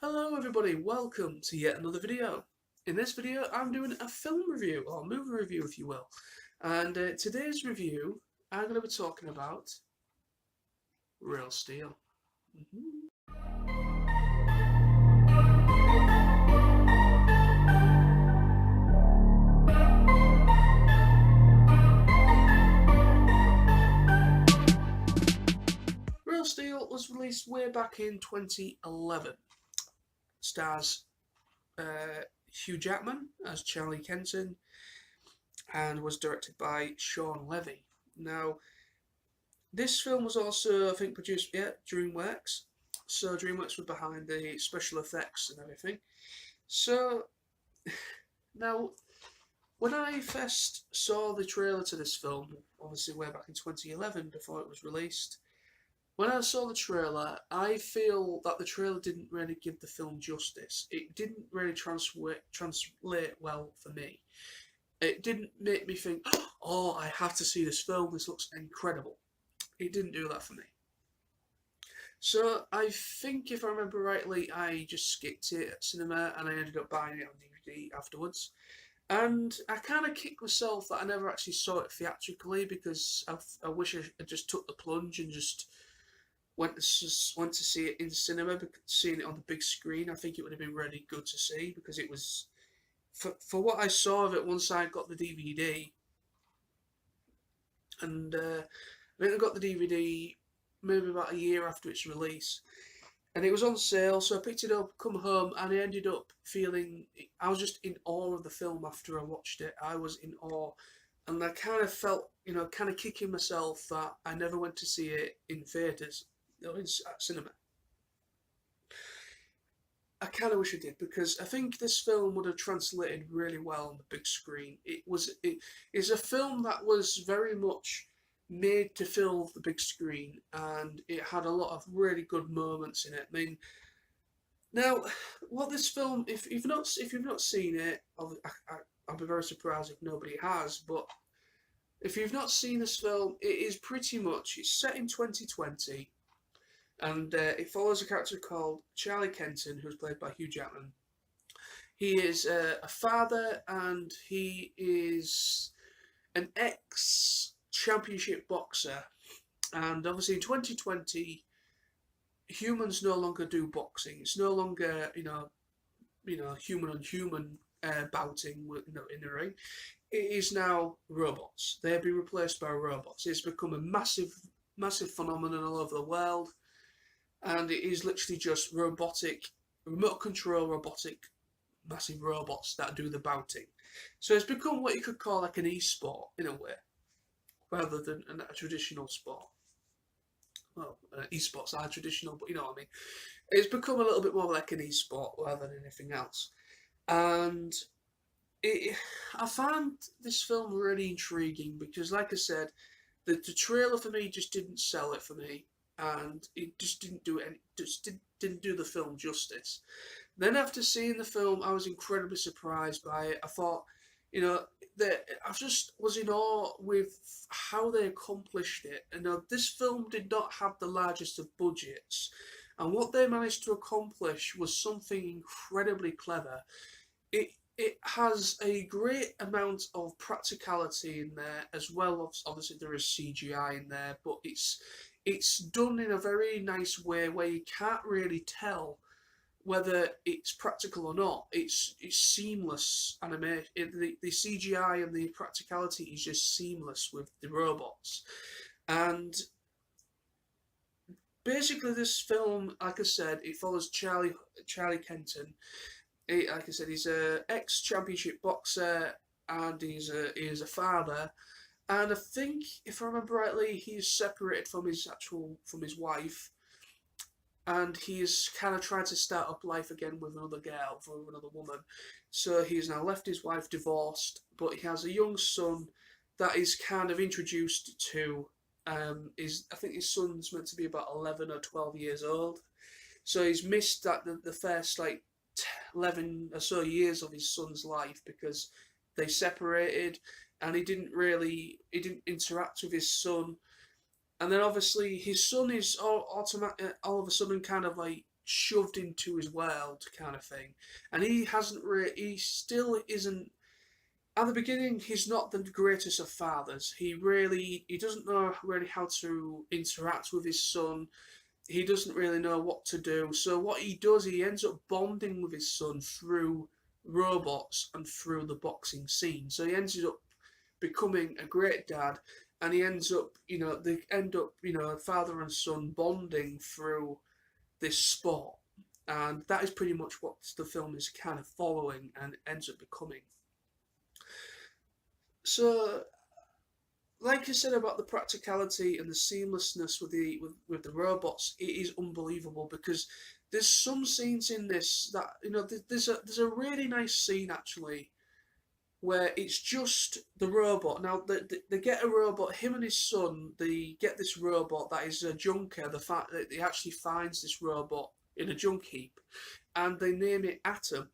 Hello everybody, welcome to yet another video. In this video I'm doing a film review, or movie review if you will. And today's review I'm going to be talking about Real Steel. Real Steel was released way back in 2011. Stars Hugh Jackman as Charlie Kenton and was directed by Sean Levy. Now, this film was also, I think, produced, DreamWorks. So DreamWorks were behind the special effects and everything. So, now, when I first saw the trailer to this film, obviously way back in 2011, before it was released, when I saw the trailer, I feel that the trailer didn't really give the film justice. It didn't really translate well for me. It didn't make me think, oh, I have to see this film, this looks incredible. It didn't do that for me. So I think, if I remember rightly, I just skipped it at cinema and I ended up buying it on DVD afterwards. And I kind of kicked myself that I never actually saw it theatrically, because I wish I just took the plunge and just went to see it in cinema. Because seeing it on the big screen, I think it would have been really good to see, because it was, for what I saw of it once I got the DVD. And I think I got the DVD maybe about a year after its release, and it was on sale, so I picked it up, come home, and I ended up feeling, I was just in awe of the film after I watched it. I was in awe, and I kind of felt, kind of kicking myself that I never went to see it in theatres, at cinema. I kind of wish I did, because I think this film would have translated really well on the big screen. It's a film that was very much made to fill the big screen, and it had a lot of really good moments in it. I mean, now, what this film, if you've not seen it, I'll be very surprised if nobody has. But if you've not seen this film, it is pretty much, it's set in 2020, and it follows a character called Charlie Kenton, who's played by Hugh Jackman. He is a father, and he is an ex-championship boxer. And obviously in 2020, humans no longer do boxing. It's no longer, human on human bouting in the ring. It is now robots. They have been replaced by robots. It's become a massive, massive phenomenon all over the world. And it is literally just robotic, remote control robotic, massive robots that do the bouting. So it's become what you could call like an e-sport in a way, rather than a traditional sport. Well, esports are traditional, but you know what I mean. It's become a little bit more like an e-sport rather than anything else. And I found this film really intriguing, because, like I said, the trailer for me just didn't sell it for me, and it just didn't do it. Didn't do the film justice. Then after seeing the film, I was incredibly surprised by it. I thought, I just was in awe with how they accomplished it. And this film did not have the largest of budgets, and what they managed to accomplish was something incredibly clever. It has a great amount of practicality in there, as well. Obviously, there is CGI in there, but it's done in a very nice way where you can't really tell whether it's practical or not. It's seamless animation. The CGI and the practicality is just seamless with the robots. And basically, this film, like I said, it follows Charlie Kenton. Like I said, he's a ex-championship boxer, and he is a father. And I think, if I remember rightly, he's separated from his wife, and he's kind of tried to start up life again with another girl, with another woman. So he's now left his wife, divorced, but he has a young son that is kind of introduced to. I think his son's meant to be about 11 or 12 years old. So he's missed that the first 11 or so years of his son's life, because they separated, and he didn't interact with his son. And then obviously his son is all of a sudden kind of shoved into his world kind of thing, and he still isn't. At the beginning, he's not the greatest of fathers. He doesn't know really how to interact with his son. He doesn't really know what to do. So what he does, he ends up bonding with his son through robots and through the boxing scene. So he ends up becoming a great dad, and he ends up, they end up, father and son bonding through this sport. And that is pretty much what the film is kind of following and ends up becoming. So, like I said about the practicality and the seamlessness with the robots, it is unbelievable because there's some scenes in this that there's a really nice scene actually where it's just the robot. Now they get a robot. Him and his son, they get this robot that is a junker. The fact that he actually finds this robot in a junk heap, and they name it Atom.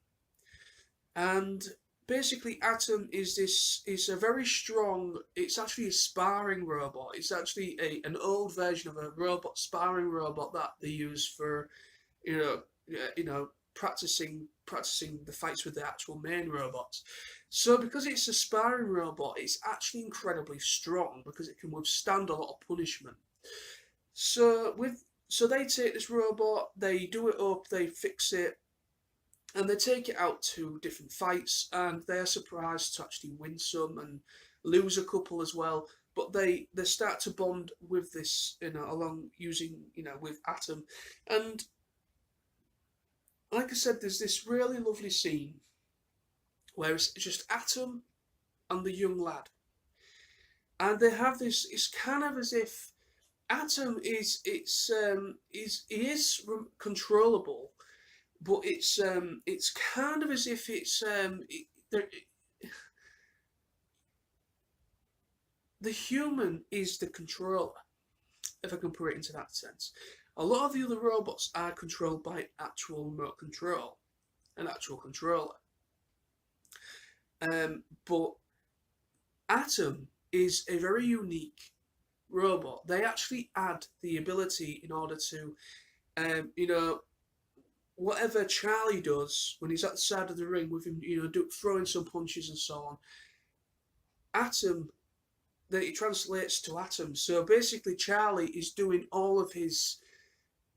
And basically, Atom is a very strong. It's actually a sparring robot. It's actually an old version of a robot sparring robot that they use for, you know, practicing the fights with the actual main robots. So because it's a sparring robot, it's actually incredibly strong because it can withstand a lot of punishment. So they take this robot, they do it up, they fix it, and they take it out to different fights, and they're surprised to actually win some and lose a couple as well. But they start to bond with this, along using, with Atom. And like I said, there's this really lovely scene where it's just Atom and the young lad. And they have this, it's kind of as if Atom is controllable, but it's kind of as if the human is the controller, if I can put it into that sense. A lot of the other robots are controlled by actual remote control, an actual controller. But Atom is a very unique robot. They actually add the ability in order to, whatever Charlie does when he's at the side of the ring with him, throwing some punches and so on. Atom, that it translates to Atom. So basically, Charlie is doing all of his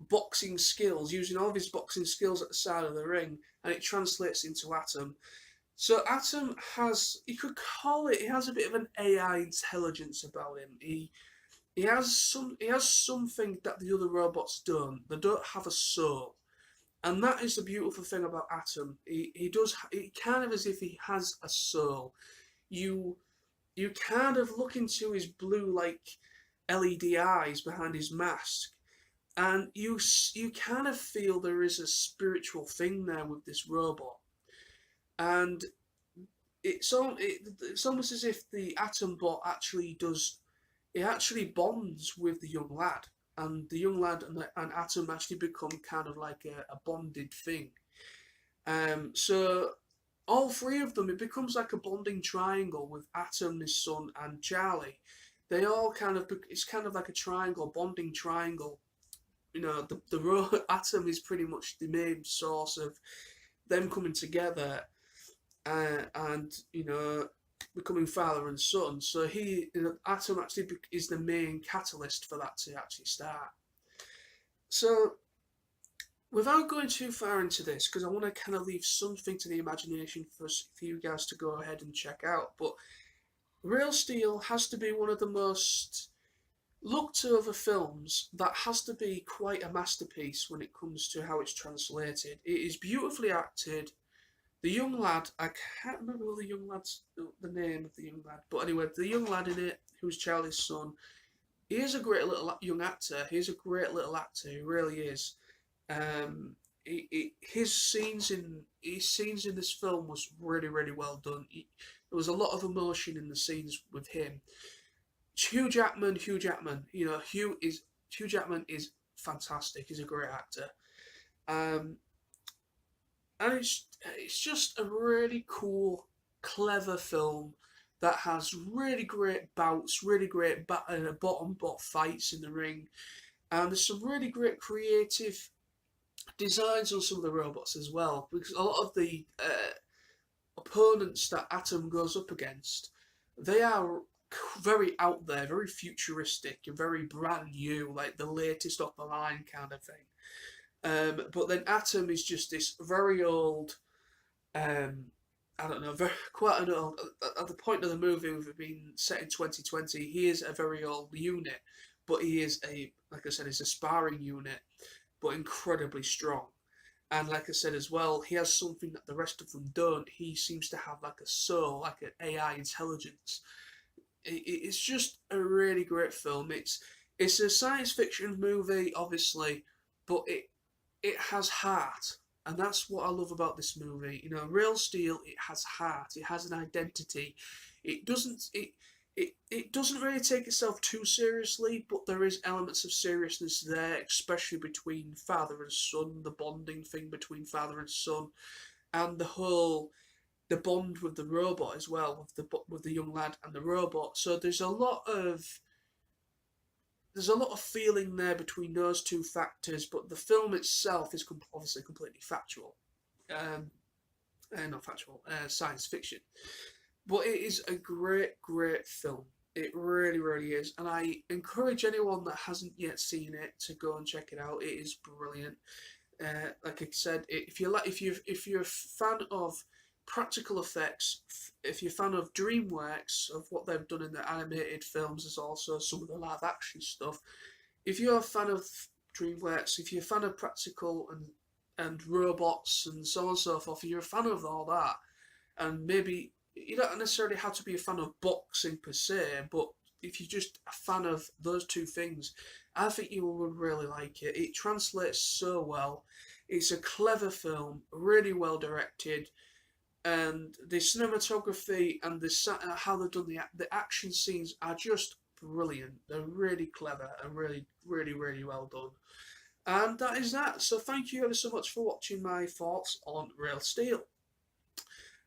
boxing skills, using all of his boxing skills at the side of the ring, and it translates into Atom. So Atom he has a bit of an AI intelligence about him. He has something that the other robots don't. They don't have a soul. And that is the beautiful thing about Atom. He kind of as if he has a soul. You kind of look into his blue like LED eyes behind his mask, and you kind of feel there is a spiritual thing there with this robot. And it's almost as if the Atom bot actually bonds with the young lad, and the young lad and Atom actually become kind of like a bonded thing. So all three of them, it becomes like a bonding triangle with Atom, his son, and Charlie. They all it's kind of like a triangle, bonding triangle. Atom is pretty much the main source of them coming together, and becoming father and son. So Atom actually is the main catalyst for that to actually start. So without going too far into this, because I want to kind of leave something to the imagination for you guys to go ahead and check out, but Real Steel has to be one of the most looked over films that has to be quite a masterpiece when it comes to how it's translated. It is beautifully acted. The young lad, I can't remember the name of the young lad, but anyway, the young lad in it, who's Charlie's son, he is a great little young actor. He's a great little actor. He really is. His scenes in this film was really, really well done. There was a lot of emotion in the scenes with him. Hugh Jackman. Hugh Jackman is fantastic. He's a great actor. And it's just a really cool, clever film that has really great bouts, really great bottom fights in the ring, and there's some really great creative designs on some of the robots as well, because a lot of the opponents that Atom goes up against, they are very out there, very futuristic, and very brand new, like the latest off the line kind of thing. But then Atom is just this very old, um, I don't know, very, quite an old. At the point of the movie, with it being set in 2020, he is a very old unit, but he is like I said, he's a sparring unit, but incredibly strong. And like I said as well, he has something that the rest of them don't. He seems to have like a soul, like an AI intelligence. It's just a really great film. It's a science fiction movie, obviously, but it has heart, and that's what I love about this movie. You know, Real Steel, it has heart. It has an identity. It doesn't. It doesn't really take itself too seriously, but there is elements of seriousness there, especially between father and son, the bonding thing between father and son, and the bond with the robot as well, with the young lad and the robot. So there's a lot of feeling there between those two factors, but the film itself is obviously completely factual, not factual, science fiction. But it is a great, great film. It really, really is, and I encourage anyone that hasn't yet seen it to go and check it out. It is brilliant. Like I said, if you're a fan of practical effects, if you're a fan of DreamWorks, of what they've done in their animated films, there's also some of the live action stuff. If you're a fan of DreamWorks, if you're a fan of practical and robots and so on and so forth, if you're a fan of all that, and maybe you don't necessarily have to be a fan of boxing per se, but if you're just a fan of those two things, I think you would really like it. It translates so well. It's a clever film, really well directed, and the cinematography and how they've done the action scenes are just brilliant. They're really clever and really, really, really well done. And that is that. So thank you ever so much for watching my thoughts on Real Steel.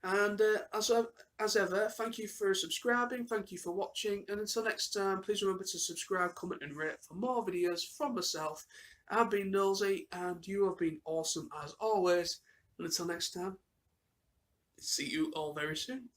And as ever, thank you for subscribing, thank you for watching, and until next time, please remember to subscribe, comment and rate for more videos from myself. I've been Knowlsy, and you have been awesome as always, and until next time, see you all very soon.